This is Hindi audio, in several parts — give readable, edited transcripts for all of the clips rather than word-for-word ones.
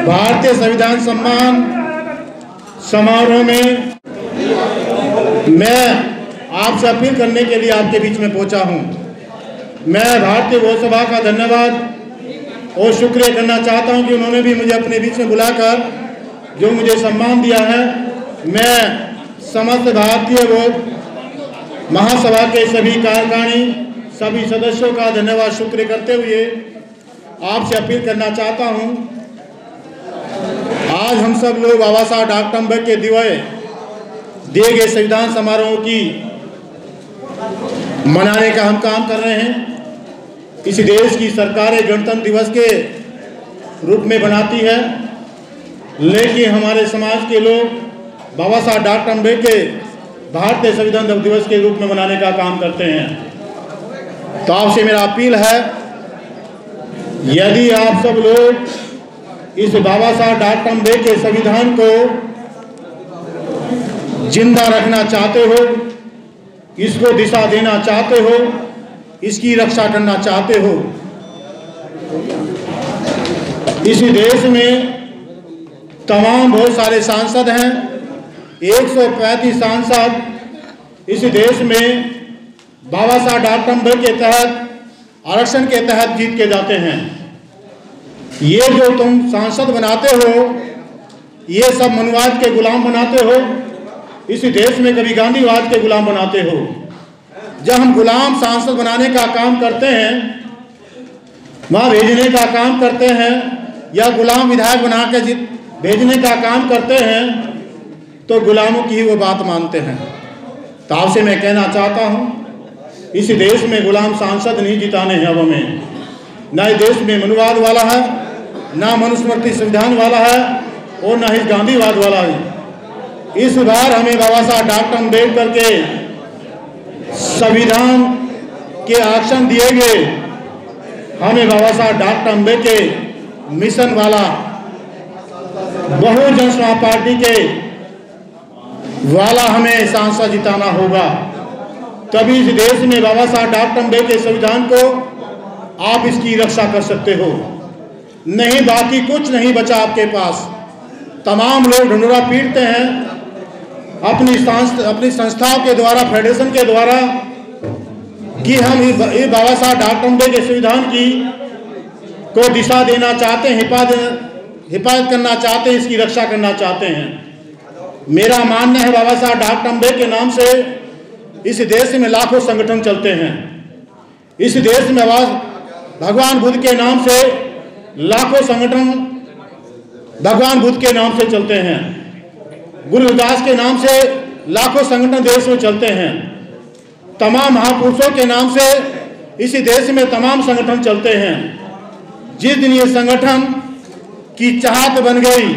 भारतीय संविधान सम्मान समारोह में मैं आपसे अपील करने के लिए आपके बीच में पहुंचा हूं। मैं भारतीय गौ सभा का धन्यवाद और शुक्रिया करना चाहता हूं कि उन्होंने भी मुझे अपने बीच में बुलाकर जो मुझे सम्मान दिया है। मैं समस्त भारतीय गौ महासभा के सभी कार्यकारिणी सभी सदस्यों का धन्यवाद शुक्रिया करते हुए आपसे अपील करना चाहता हूं। आज हम सब लोग बाबा साहब डॉक्टर अम्बेडकर के दिए गए संविधान समारोह की मनाने का हम काम कर रहे हैं। इस देश की सरकारें गणतंत्र दिवस के रूप में बनाती है, लेकिन हमारे समाज के लोग बाबा साहब डॉक्टर अम्बेडकर भारतीय संविधान दिवस के रूप में मनाने का काम करते हैं। तो आपसे मेरा अपील है, यदि आप सब लोग इस बाबा साहब डॉक्टर अम्बेडकर के संविधान को जिंदा रखना चाहते हो, इसको दिशा देना चाहते हो, इसकी रक्षा करना चाहते हो, इस देश में तमाम बहुत सारे सांसद हैं। 135 सांसद इस देश में बाबा साहब डॉक्टर अम्बेडकर के तहत आरक्षण के तहत जीत के जाते हैं। ये जो तुम सांसद बनाते हो, ये सब मनुवाद के गुलाम बनाते हो, इस देश में कभी गांधीवाद के गुलाम बनाते हो। जब हम गुलाम सांसद बनाने का काम करते हैं, वहाँ भेजने का काम करते हैं, या गुलाम विधायक बना के भेजने का काम करते हैं, तो गुलामों की ही वो बात मानते हैं। तो आपसे मैं कहना चाहता हूँ, इस देश में गुलाम सांसद नहीं जिताने हैं अब हमें। न इस देश में मनुवाद वाला है, ना मनुस्मृति संविधान वाला है, और ना ही गांधीवाद वाला है। इस बार हमें बाबा साहब डॉक्टर अम्बेडकर के संविधान के आरक्षण दिए गए, हमें बाबा साहब डॉक्टर अम्बेडकर मिशन वाला बहुजन समाज पार्टी के वाला हमें सांसद जिताना होगा। तभी इस देश में बाबा साहब डॉक्टर अम्बेडकर के संविधान को आप इसकी रक्षा कर सकते हो। नहीं, बाकी कुछ नहीं बचा आपके पास। तमाम लोग ढंढोरा पीटते हैं अपनी संस्थाओं के द्वारा, फेडरेशन के द्वारा, कि हम ये बाबा साहब डॉक्टर अम्बेडकर के संविधान की को दिशा देना चाहते हैं, हिफाजत करना चाहते हैं, इसकी रक्षा करना चाहते हैं। मेरा मानना है, बाबा साहब डॉक्टर अम्बेडकर के नाम से इस देश में लाखों संगठन चलते हैं। इस देश में भगवान बुद्ध के नाम से लाखों संगठन भगवान बुद्ध के नाम से चलते हैं। गुरु रविदास के नाम से लाखों संगठन देश में चलते हैं। तमाम महापुरुषों के नाम से इस देश में तमाम संगठन चलते हैं। जिस दिन ये संगठन की चाहत बन गई,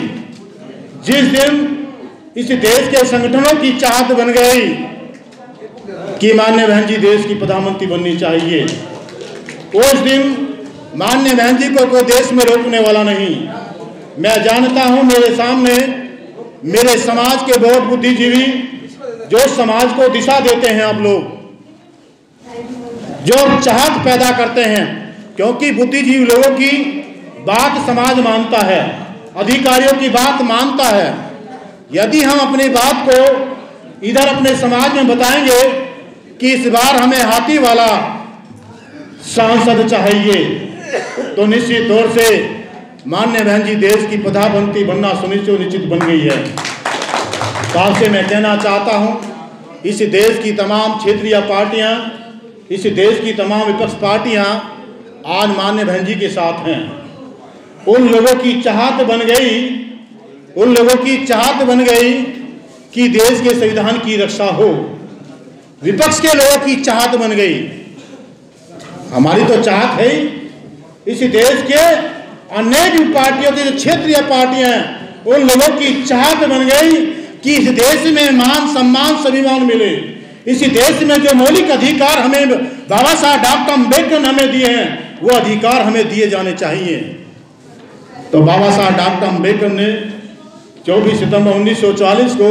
जिस दिन इस देश के संगठनों की चाहत बन गई कि माननीय बहन जी देश की प्रधानमंत्री बननी चाहिए, उस दिन माननीय बहन जी को कोई देश में रोकने वाला नहीं। मैं जानता हूं, मेरे सामने मेरे समाज के बहुत बुद्धिजीवी जो समाज को दिशा देते हैं, आप लोग जो चाहत पैदा करते हैं, क्योंकि बुद्धिजीवी लोगों की बात समाज मानता है, अधिकारियों की बात मानता है। यदि हम अपनी बात को इधर अपने समाज में बताएंगे कि इस बार हमें हाथी वाला सांसद चाहिए, तो निश्चित तौर से माननीय बहन जी देश की प्रधानमंत्री बनना सुनिश्चित बन गई है। तो आपसे मैं कहना चाहता हूं, इस देश की तमाम क्षेत्रीय पार्टियां, इस देश की तमाम विपक्ष पार्टियां आज माननीय बहन जी के साथ हैं। उन लोगों की चाहत बन गई कि देश के संविधान की रक्षा हो। विपक्ष के लोगों की चाहत बन गई। हमारी तो चाहत है ही, इस देश के अनेक पार्टियों की जो क्षेत्रीय पार्टियां हैं, उन लोगों की चाहत बन गई कि इस देश में मान सम्मान स्वाभिमान मिले। इस देश में जो मौलिक अधिकार हमें बाबा साहब डॉक्टर अम्बेडकर ने हमें दिए हैं, वो अधिकार हमें दिए जाने चाहिए। तो बाबा साहब डॉक्टर अम्बेडकर ने 24 सितंबर 1940 को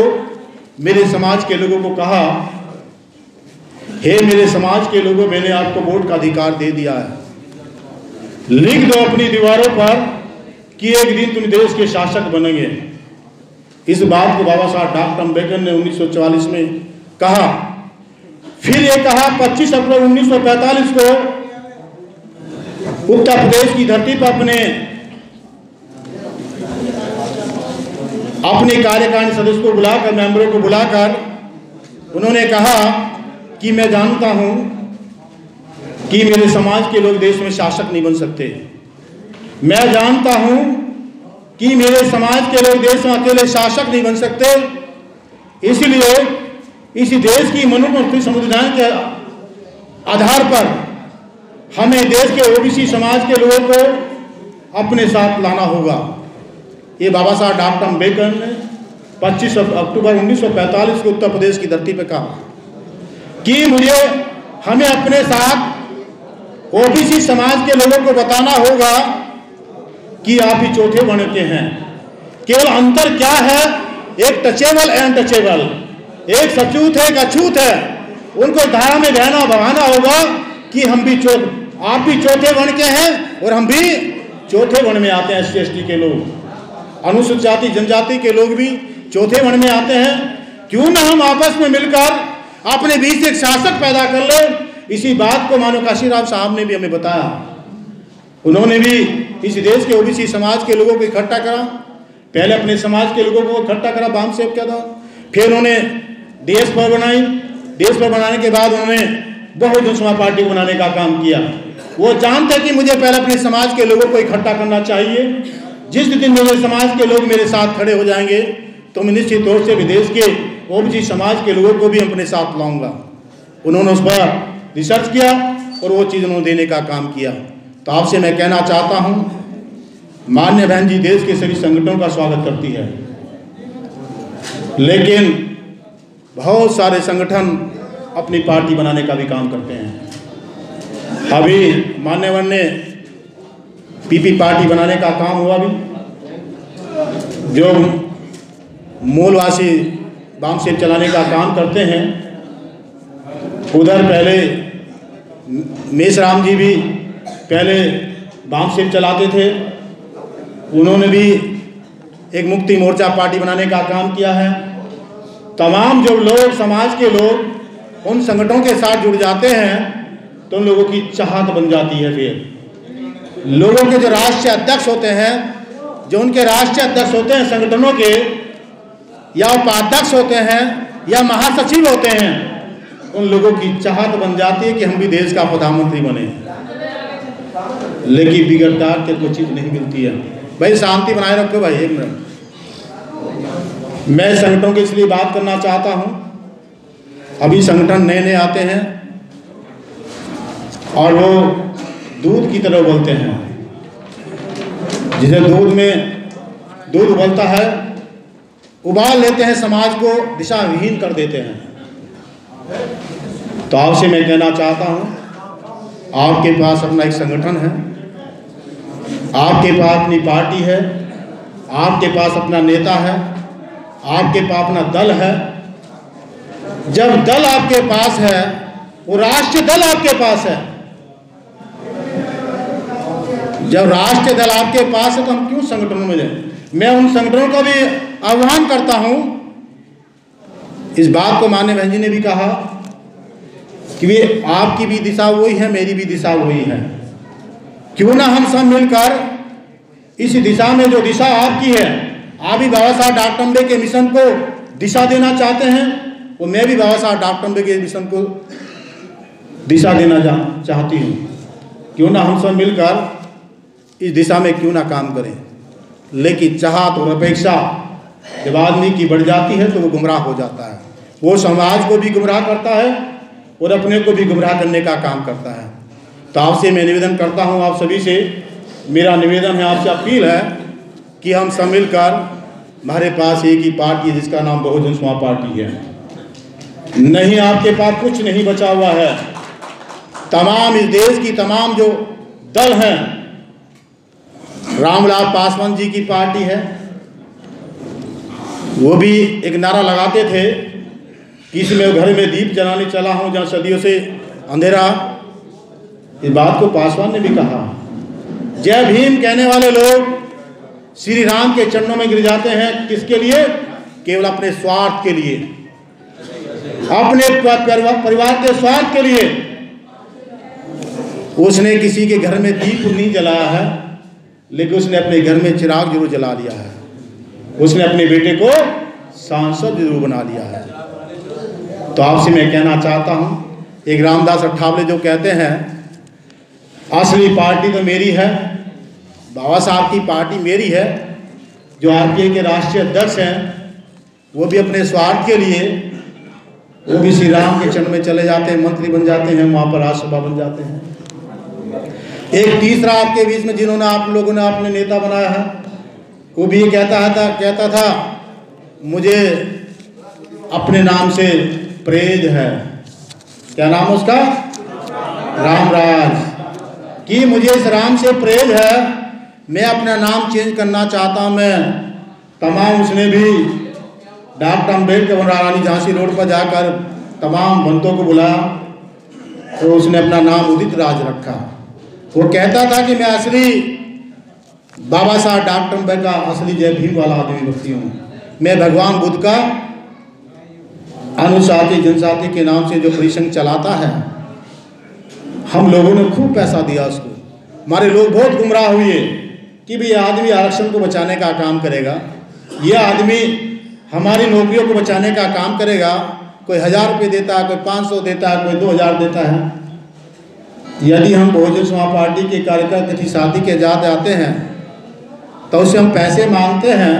मेरे समाज के लोगों को कहा, हे मेरे समाज के लोगों, मैंने आपको वोट का अधिकार दे दिया है। लिख दो अपनी दीवारों पर कि एक दिन तुम देश के शासक बनेंगे। इस बात को बाबा साहब डॉक्टर अम्बेडकर ने 1944 में कहा। फिर ये कहा 25 अक्टूबर 1945 को उत्तर प्रदेश की धरती पर अपने कार्यकारिणी सदस्य को बुलाकर, मेंबरों को बुलाकर उन्होंने कहा कि मैं जानता हूं कि मेरे समाज के लोग देश में शासक नहीं बन सकते। मैं जानता हूं कि मेरे समाज के लोग देश में अकेले शासक नहीं बन सकते। इसलिए इस देश की मनुस्मृति संविधान के आधार पर हमें देश के ओबीसी समाज के लोगों को अपने साथ लाना होगा। ये बाबा साहब डॉक्टर अम्बेडकर ने 25 अक्टूबर 1945 को उत्तर प्रदेश की धरती पर कहा कि हमें अपने साथ ओबीसी समाज के लोगों को बताना होगा कि आप ही चौथे वर्ण के हैं। केवल अंतर क्या है, एक टचेबल एंड टचेबल, एक सचूत है, एक अछूत है। उनको धारा में बहना बहाना होगा कि आप भी चौथे वर्ण के हैं और हम भी चौथे वर्ण में आते हैं। SC/ST के लोग, अनुसूचित जाति जनजाति के लोग भी चौथे वर्ण में आते हैं। क्यों ना हम आपस में मिलकर अपने बीच एक शासक पैदा कर ले। इसी बात को मानो काशीराम साहब ने भी हमें बताया। उन्होंने भी इस देश के ओबीसी समाज के लोगों को इकट्ठा करा। पहले अपने समाज के लोगों को इकट्ठा करा, बाम सेव किया था। फिर उन्होंने देश पर बनाई। देश पर बनाने के बाद उन्होंने बहुजन समाज पार्टी बनाने का काम किया। वो जानते कि मुझे पहले अपने समाज के लोगों को इकट्ठा करना चाहिए। जिस दिन मेरे समाज के लोग मेरे साथ खड़े हो जाएंगे तो मैं निश्चित तौर से विदेश के ओबीसी समाज के लोगों को भी अपने साथ लाऊंगा। उन्होंने उस पर रिसर्च किया और वो चीज़ उन्होंने देने का काम किया। तो आपसे मैं कहना चाहता हूँ, मान्य बहन जी देश के सभी संगठनों का स्वागत करती है, लेकिन बहुत सारे संगठन अपनी पार्टी बनाने का भी काम करते हैं। अभी मान्यवर ने पीपी पार्टी बनाने का काम हुआ। भी जो मूलवासी बाम सेव चलाने का काम करते हैं, उधर पहले मेषराम जी भी पहले बाम सेव चलाते थे। उन्होंने भी एक मुक्ति मोर्चा पार्टी बनाने का काम किया है। तमाम जो लोग, समाज के लोग उन संगठनों के साथ जुड़ जाते हैं तो उन लोगों की चाहत बन जाती है। फिर लोगों के जो राष्ट्रीय अध्यक्ष होते हैं, जो उनके राष्ट्रीय अध्यक्ष होते हैं संगठनों के, या उपाध्यक्ष होते हैं या महासचिव होते हैं, उन लोगों की चाहत बन जाती है कि हम भी देश का प्रधानमंत्री बने। लेकिन बिगड़तार के कोई चीज़ नहीं मिलती है। भाई शांति बनाए रखो भाई, एक मिनट। मैं संगठनों की इसलिए बात करना चाहता हूँ, अभी संगठन नए नए आते हैं और वो दूध की तरह उबलते हैं। जिसे दूध में दूध उबलता है, उबाल लेते हैं, समाज को दिशा विहीन कर देते हैं। तो आपसे मैं कहना चाहता हूँ, आपके पास अपना एक संगठन है, आपके पास अपनी पार्टी है, आपके पास अपना नेता है, आपके पास अपना दल है। जब दल आपके पास है, वो राष्ट्रीय दल आपके पास है, जब राष्ट्रीय दल आपके पास है तो हम क्यों संगठनों में जाएं? मैं उन संगठनों का भी आह्वान करता हूं। इस बात को मान्य बहन जी ने भी कहा कि वे आपकी भी दिशा वही है, मेरी भी दिशा वही है। क्यों ना हम सब मिलकर इस दिशा में, जो दिशा आपकी है, आप भी बाबा साहब डॉक्टर अम्बेडकर के मिशन को दिशा देना चाहते हैं, और मैं भी बाबा साहब डॉक्टर अम्बेडकर के मिशन को दिशा देना चाहती हूँ। क्यों ना हम सब मिलकर इस दिशा में क्यों ना काम करें। लेकिन चाहत और अपेक्षा जब आदमी की बढ़ जाती है तो वो गुमराह हो जाता है। वो समाज को भी गुमराह करता है और अपने को भी गुमराह करने का काम करता है। तो आपसे मैं निवेदन करता हूँ, आप सभी से मेरा निवेदन है, आपसे अपील है कि हम सब मिलकर, हमारे पास एक ही पार्टी है जिसका नाम बहुजन समाज पार्टी है। नहीं, आपके पास कुछ नहीं बचा हुआ है। तमाम इस देश की तमाम जो दल हैं, रामविलास पासवान जी की पार्टी है, वो भी एक नारा लगाते थे कि इसमें घर में दीप जलाने चला हूँ जहाँ सदियों से अंधेरा। इस बात को पासवान ने भी कहा। जय भीम कहने वाले लोग श्री राम के चरणों में गिर जाते हैं। किसके लिए? केवल अपने स्वार्थ के लिए, अपने परिवार के स्वार्थ के लिए। उसने किसी के घर में दीप नहीं जलाया है, लेकिन उसने अपने घर में चिराग जरूर जला लिया है। उसने अपने बेटे को सांसद जरूर बना लिया है। तो आपसे मैं कहना चाहता हूं, एक रामदास अठावले जो कहते हैं असली पार्टी तो मेरी है, बाबा साहब की पार्टी मेरी है। जो आरपीआई के राष्ट्रीय अध्यक्ष हैं वो भी अपने स्वार्थ के लिए, वो भी श्री राम के चरण में चले जाते हैं, मंत्री बन जाते हैं, वहाँ पर राज्यसभा बन जाते हैं। एक तीसरा आपके बीच में जिन्होंने आप लोगों ने अपने नेता बनाया है, वो भी ये कहता था मुझे अपने नाम से प्रेज है। क्या नाम उसका? रामराज। कि मुझे इस राम से प्रेज है, मैं अपना नाम चेंज करना चाहता हूँ। मैं तमाम उसने भी डॉक्टर अम्बेडकर रानी झांसी रोड पर जाकर तमाम बंतों को बुलाया, तो उसने अपना नाम उदित राज रखा। वो कहता था कि मैं असली बाबा साहब डॉक्टर अम्बेडकर का असली जय भीम वाला आदमी व्यक्ति हूँ। मैं भगवान बुद्ध का अनुशासित जनजाति के नाम से जो परिसंघ चलाता है, हम लोगों ने खूब पैसा दिया उसको। हमारे लोग बहुत गुमराह हुए कि भी यह आदमी आरक्षण को बचाने का काम करेगा, यह आदमी हमारी नौकरियों को बचाने का काम करेगा। कोई 1000 रुपये देता है, कोई 500 देता है, कोई 2000 देता है। यदि हम बहुजन समाज पार्टी के कार्यकर्ता किसी शादी के जाते आते हैं तो उससे हम पैसे मांगते हैं,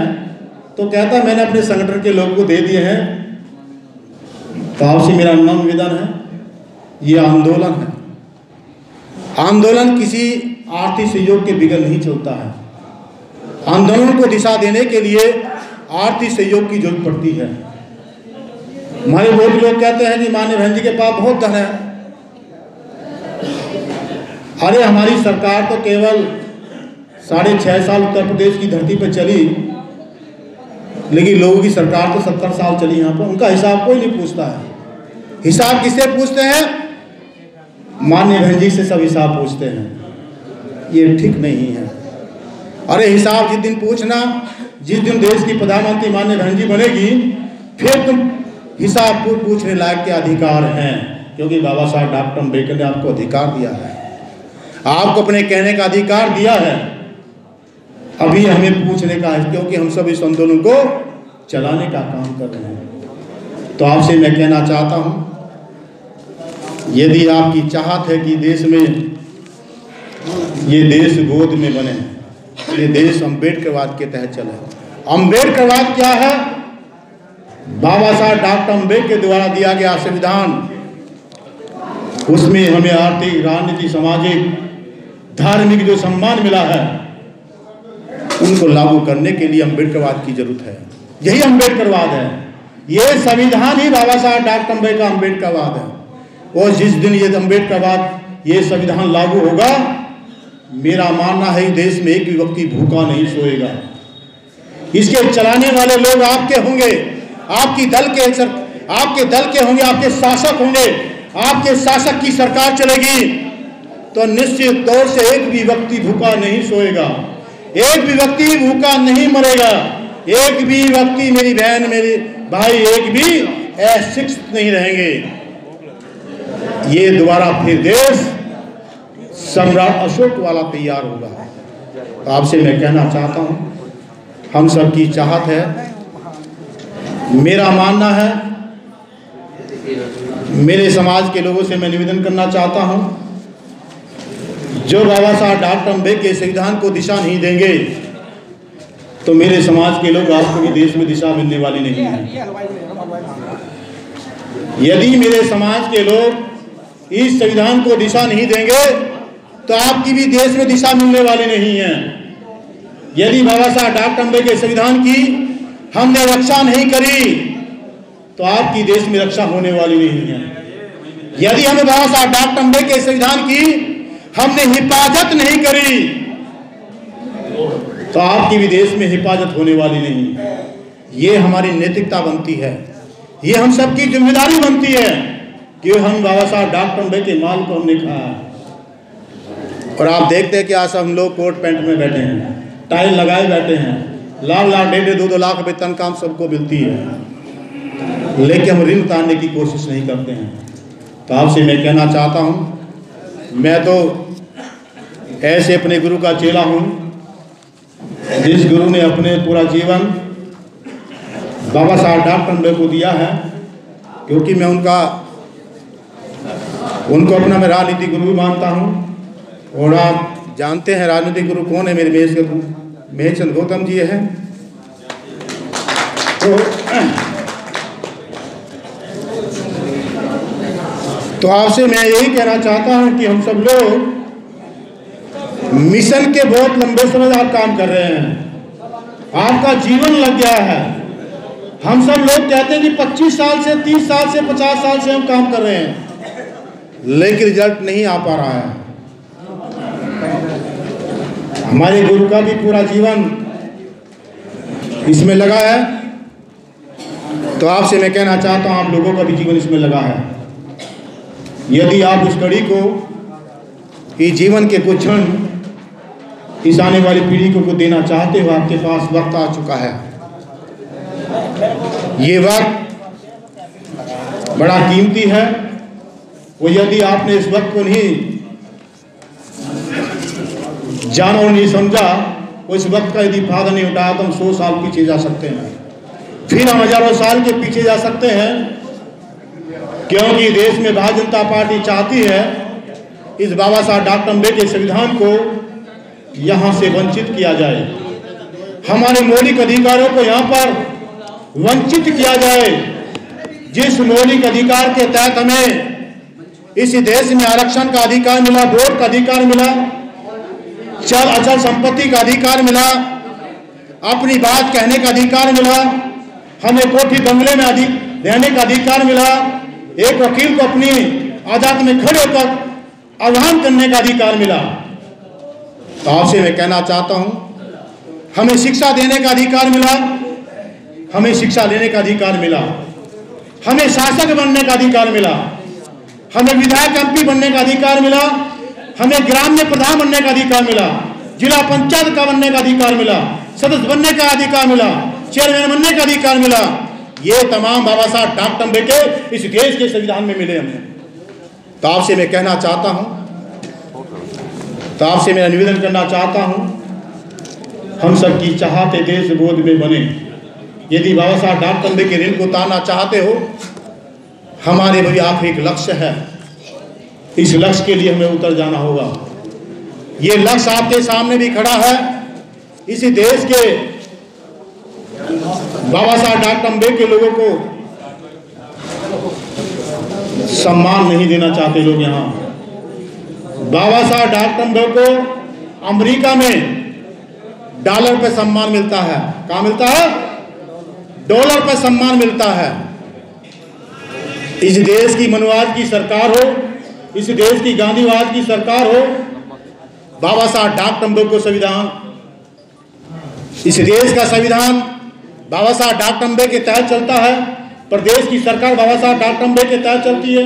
तो कहता है मैंने अपने संगठन के लोगों को दे दिए हैं। तो आपसे मेरा निवेदन है, ये आंदोलन है। आंदोलन किसी आर्थिक सहयोग के बगैर नहीं चलता है। आंदोलन को दिशा देने के लिए आर्थिक सहयोग की जरूरत पड़ती है। हमारे बहुत लोग कहते हैं कि माननीय बहन जी के पास बहुत धन है। अरे हमारी सरकार तो केवल 6.5 साल उत्तर प्रदेश की धरती पर चली, लेकिन लोगों की सरकार तो 70 साल चली यहाँ पर। उनका हिसाब कोई नहीं पूछता है। हिसाब किससे पूछते हैं? माननीय बहन जी से सब हिसाब पूछते हैं। ये ठीक नहीं है। अरे हिसाब जिस दिन पूछना, जिस दिन देश की प्रधानमंत्री माननीय बहन जी बनेगी, फिर तुम हिसाब पूछने लायक के अधिकार हैं, क्योंकि बाबा साहब डॉक्टर अम्बेडकर ने आपको अधिकार दिया है, आपको अपने कहने का अधिकार दिया है। अभी हमें पूछने का है, क्योंकि हम सब इस आंदोलन को चलाने का काम कर रहे हैं। तो आपसे मैं कहना चाहता हूं, यदि आपकी चाहत है कि देश में ये देश गोद में बने, ये देश अम्बेडकरवाद के तहत चले। अम्बेडकरवाद क्या है? बाबा साहब डॉक्टर अम्बेडकर के द्वारा दिया गया संविधान, उसमें हमें आर्थिक, राजनीतिक, सामाजिक, धार्मिक जो सम्मान मिला है, उनको लागू करने के लिए अम्बेडकरवाद की जरूरत है। यही अम्बेडकरवाद है। ये संविधान ही बाबा साहब डॉक्टर अम्बेडकर का अम्बेडकरवाद है। और जिस दिन ये अम्बेडकरवाद, ये संविधान लागू होगा, मेरा मानना है देश में एक भी व्यक्ति भूखा नहीं सोएगा। इसके चलाने वाले लोग आपके होंगे, आपके दल के होंगे, आपके शासक होंगे। आपके शासक की सरकार चलेगी तो निश्चित तौर से एक भी व्यक्ति भूखा नहीं सोएगा, एक भी व्यक्ति भूखा नहीं मरेगा, एक भी व्यक्ति, मेरी बहन, मेरे भाई, एक भी अशिक्षित नहीं रहेंगे। ये दोबारा फिर देश सम्राट अशोक वाला तैयार होगा। तो आपसे मैं कहना चाहता हूं, हम सब की चाहत है, मेरा मानना है, मेरे समाज के लोगों से मैं निवेदन करना चाहता हूं, जो बाबा साहब डॉक्टर अम्बेडकर के संविधान को दिशा नहीं देंगे तो मेरे समाज के लोग, आपको भी देश में दिशा मिलने वाली नहीं है। यदि मेरे समाज के लोग इस संविधान को दिशा नहीं देंगे तो आपकी भी देश में दिशा मिलने वाली नहीं है। यदि बाबा साहब डॉक्टर अम्बेडकर के संविधान की हमने रक्षा नहीं करी तो आपकी देश में रक्षा होने वाली नहीं है। यदि हमें बाबा साहब डॉक्टर अम्बेडकर के संविधान की हमने हिफाजत नहीं करी तो आपकी भी देश में हिफाजत होने वाली नहीं है। ये हमारी नैतिकता बनती है, ये हम सबकी जिम्मेदारी बनती है कि हम बाबा साहब डॉक्टर अम्बेडकर के माल को हमने खाया। और आप देखते हैं कि आज हम लोग कोट पैंट में बैठे हैं, टाइल लगाए बैठे हैं, लाख लाख 1.5-2 लाख रुपये तनख्वाह हम सबको मिलती है, लेकिन हम ऋण उतारने की कोशिश नहीं करते हैं। तो आपसे मैं कहना चाहता हूँ, मैं तो ऐसे अपने गुरु का चेला हूँ जिस गुरु ने अपने पूरा जीवन बाबा साहब डॉक्टर अम्बेडकर को दिया है, क्योंकि मैं उनको अपना मैं राजनीतिक गुरु भी मानता हूँ। और आप जानते हैं राजनीतिक गुरु कौन है, मेरे महेश गौतम जी हैं। तो आपसे मैं यही कहना चाहता हूँ कि हम सब लोग मिशन के बहुत लंबे समय से आप काम कर रहे हैं, आपका जीवन लग गया है। हम सब लोग कहते हैं कि 25 साल से 30 साल से 50 साल से हम काम कर रहे हैं, लेकिन रिजल्ट नहीं आ पा रहा है। हमारे गुरु का भी पूरा जीवन इसमें लगा है। तो आपसे मैं कहना चाहता हूं, आप लोगों का भी जीवन इसमें लगा है। यदि आप उस कड़ी को, इस जीवन के कुछ क्षण इस आने वाली पीढ़ी को देना चाहते हो, आपके पास वक्त आ चुका है। ये वक्त बड़ा कीमती है। वो यदि आपने इस वक्त को नहीं जाना और नहीं समझा, उस वक्त का यदि फायदा नहीं उठाया, तो हम 100 साल पीछे जा सकते हैं, फिर हम हजारों साल के पीछे जा सकते हैं। क्योंकि देश में भारतीय जनता पार्टी चाहती है इस बाबा साहब डॉक्टर अम्बेडकर के संविधान को यहाँ से वंचित किया जाए, हमारे मौलिक अधिकारों को यहाँ पर वंचित किया जाए। जिस मौलिक अधिकार के तहत हमें इस देश में आरक्षण का अधिकार मिला, वोट का अधिकार मिला, चल अचल संपत्ति का अधिकार मिला, अपनी बात कहने का अधिकार मिला, हमें कोठी बंगले में रहने का अधिकार मिला, एक वकील को अपनी अदालत में खड़े होकर आह्वान करने का अधिकार मिला। तो आपसे मैं कहना चाहता हूं, हमें शिक्षा देने का अधिकार मिला, हमें शिक्षा लेने का अधिकार मिला, हमें शासक बनने का अधिकार मिला, हमें विधायक एमपी बनने का अधिकार मिला, हमें ग्राम्य प्रधान बनने का अधिकार मिला, जिला पंचायत का बनने का अधिकार मिला, सदस्य बनने का अधिकार मिला, चेयरमैन बनने का अधिकार मिला। ये तमाम बाबा साहब डॉक्टर अम्बेडकर इस देश के संविधान में मिले हमें। तो आपसे मैं कहना चाहता हूं, तो आपसे मैं निवेदन करना चाहता हूं, हम सब की चाहते देश बोध में बने। यदि बाबा साहब डॉक्टर अम्बेडकर के ऋण को उतारना चाहते हो, हमारे भी आखिरी एक लक्ष्य है, इस लक्ष्य के लिए हमें उतर जाना होगा। ये लक्ष्य आपके सामने भी खड़ा है। इसी देश के बाबा साहब डॉक्टर अम्बेडकर के लोगों को सम्मान नहीं देना चाहते लोग। यहाँ बाबा साहब डॉक्टर अम्बेडकर को अमेरिका में डॉलर पे सम्मान मिलता है। कहाँ मिलता है? डॉलर पे सम्मान मिलता है। इस देश की मनुवाद की सरकार हो, इस देश की गांधीवाद की सरकार हो, बाबा साहब डॉक्टर अम्बेडकर संविधान, इस देश का संविधान बाबा साहब डॉक्टर अम्बेडकर के तहत चलता है। प्रदेश की सरकार बाबा साहब डॉक्टर अम्बेडकर के तहत चलती है।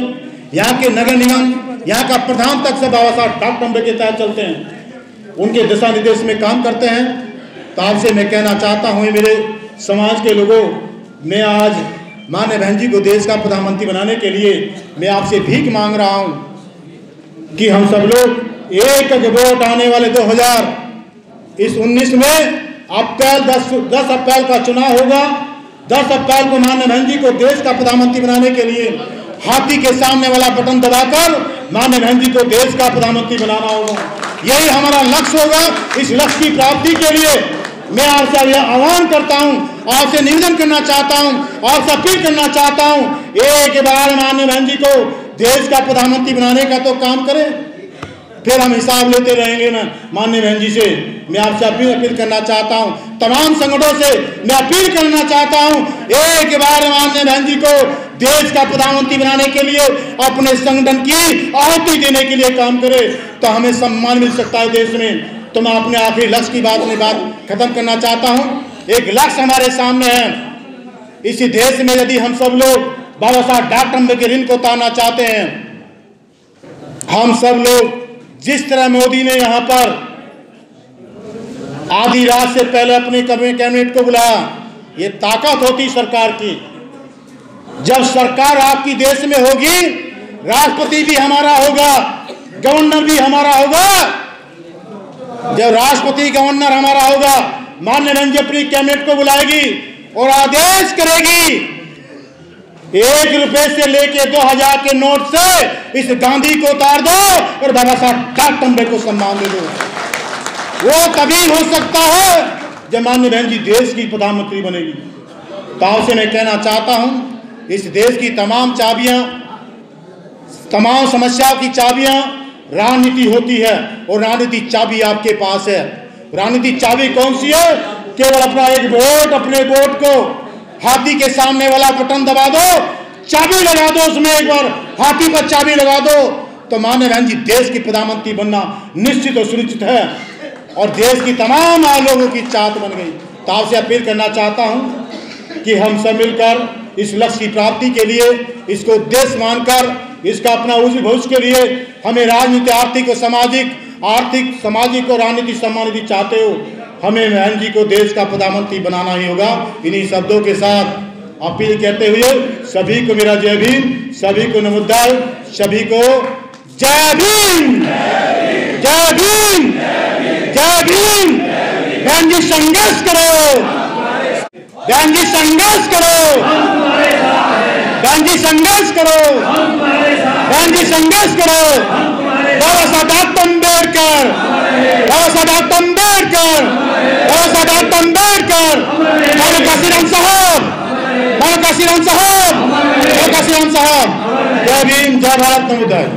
यहाँ के नगर निगम, यहाँ का प्रधान तक से बाबा साहब डॉक्टर अम्बेडकर के तहत चलते हैं, उनके दिशा निर्देश में काम करते हैं। तो आपसे मैं कहना चाहता हूँ, मेरे समाज के लोगों, मैं आज माननीय बहन जी को देश का प्रधानमंत्री बनाने के लिए मैं आपसे भीख मांग रहा हूँ कि हम सब लोग एक वोट आने वाले 2019 में अप्रैल 10 अप्रैल का चुनाव होगा। 10 अप्रैल को माननीय बहन जी को देश का प्रधानमंत्री बनाने के लिए हाथी के सामने वाला बटन दबाकर माननीय बहन जी को देश का प्रधानमंत्री बनाना होगा। यही हमारा लक्ष्य होगा। इस लक्ष्य की प्राप्ति के लिए मैं आपसे आह्वान करता हूं, आपसे निवेदन करना चाहता हूं, आपसे अपील करना चाहता हूं, एक बार माननीय बहन जी को देश का प्रधानमंत्री बनाने का तो काम करें, फिर हम हिसाब लेते रहेंगे ना माननीय बहन जी से। मैं आपसे अपील करना चाहता हूं, तमाम संगठनों से मैं अपील करना चाहता हूं, एक बार माननीय बहन जी को देश का प्रधानमंत्री बनाने के लिए अपने संगठन की आहुति देने के लिए काम करें, तो हमें सम्मान मिल सकता है देश में। तो मैं अपने आखिरी लक्ष्य की बात खत्म करना चाहता हूं। एक लक्ष्य हमारे सामने है। इसी देश में यदि हम सब लोग बाबा साहब डॉक्टर अम्बेडकर के ऋण को उतारना चाहते हैं, हम सब लोग जिस तरह मोदी ने यहाँ पर आधी रात से पहले अपने कैबिनेट को बुलाया। ये ताकत होती सरकार की। जब सरकार आपकी देश में होगी, राष्ट्रपति भी हमारा होगा, गवर्नर भी हमारा होगा। जब राष्ट्रपति गवर्नर हमारा होगा, माननीय बहन जी अपनी कैबिनेट को बुलाएगी और आदेश करेगी 1 रुपए से लेके 2000 के नोट से इस गांधी को उतार दो और बाबा साहब डॉक्टर अम्बेडकर को सम्मान दे दो। वो तभी हो सकता है जब माननीय बहन जी देश की प्रधानमंत्री बनेगी। तो आपसे मैं कहना चाहता हूं, इस देश की तमाम चाबियां, तमाम समस्याओं की चाबियां राजनीति होती है और राजनीति चाबी आपके पास है। राजनीति चाबी कौन सी है? केवल अपना एक वोट, अपने वोट को हाथी के सामने वाला बटन दबा दो, चाबी लगा दो, उसमें एक बार हाथी पर चाबी लगा दो तो माननीय बहन जी देश की प्रधानमंत्री बनना निश्चित और सुनिश्चित है और देश की तमाम लोगों की चाहत बन गई। तो आपसे अपील करना चाहता हूं कि हम सब मिलकर इस लक्ष्य की प्राप्ति के लिए, इसको उद्देश्य मानकर, इसका अपना उज्ज्वल भविष्य के लिए हमें राजनीति, आर्थिक और राजनीति सम्मानित चाहते हो, हमें बहन जी को देश का प्रधानमंत्री बनाना ही होगा। इन्हीं शब्दों के साथ अपील कहते हुए सभी को मेरा जय भीम, सभी को नमोदय, सभी को जय भीम, जय भीम, जय भीम। बहन जी संघर्ष करो, बहन जी संघर्ष करो, बहन जी संघर्ष करो, बहन जी संघर्ष करो। बाबा साहब डॉक्टर अम्बेडकर, बाबा साहब डॉक्टर अम्बेडकर, बाबा साहब डॉक्टर अम्बेडकर, बाबा काशीराम साहब, बाबा काशीराम साहब, बाबा काशीराम साहब। जय भीम, जय भारत, नमोदय।